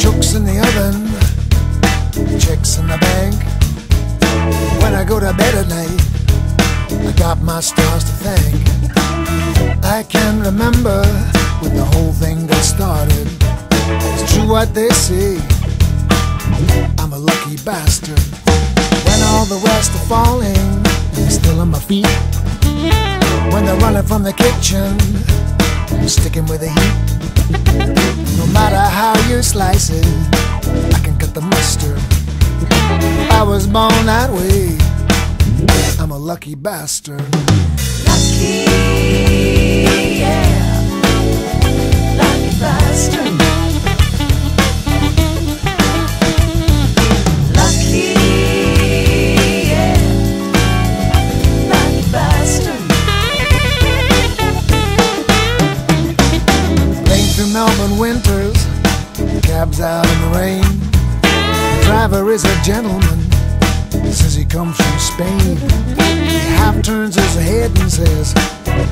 Chooks in the oven, checks in the bank. When I go to bed at night, I got my stars to thank. I can remember when the whole thing got started. It's true what they say, I'm a lucky bastard. When all the rest are falling, I'm still on my feet. When they're running from the kitchen, I'm sticking with the heat. No matter how you slice it, I can cut the mustard. I was born that way, I'm a lucky bastard. Lucky, yeah, lucky bastard. Lucky, yeah, lucky bastard. Rain through Melbourne winters, cabs out in the rain. The driver is a gentleman, says he comes from Spain. He half turns his head and says,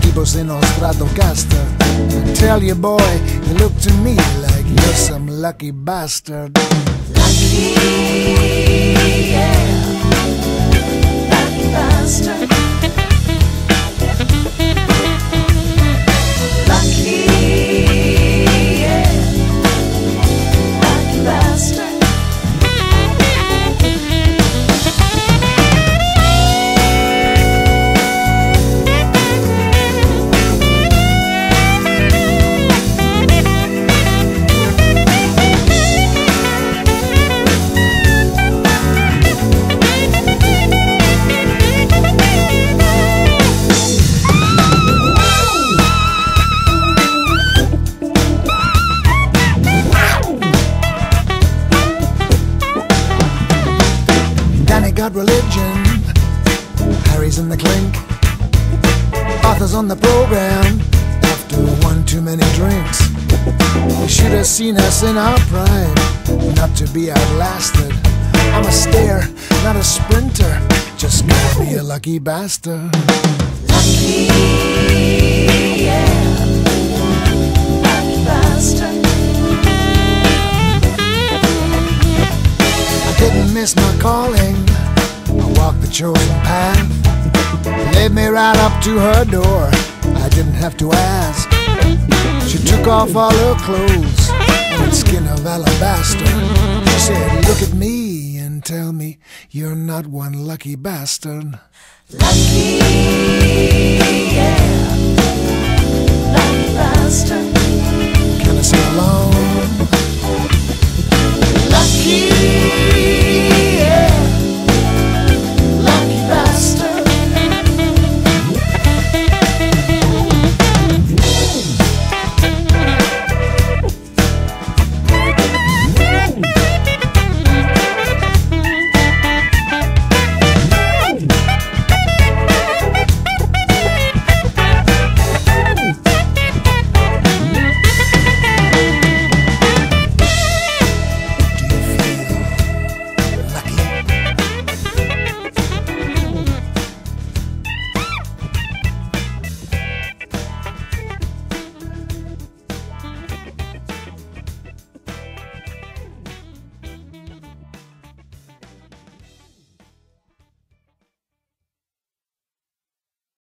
"Tipo se nos trato casta." I tell you boy, you look to me like you're some lucky bastard. Lucky, yeah, lucky bastard. Lucky, yeah, lucky bastard. Got religion, Harry's in the clink. Arthur's on the program after one too many drinks. You should have seen us in our prime, not to be outlasted. I'm a stayer, not a sprinter, just gotta be a lucky bastard. Lucky, yeah, lucky bastard. I didn't miss my calling, I walked the chosen path. Led me right up to her door, I didn't have to ask. She took off all her clothes and skin of alabaster. She said, "Look at me and tell me you're not one lucky bastard." Lucky, yeah, lucky bastard. Can I sing along?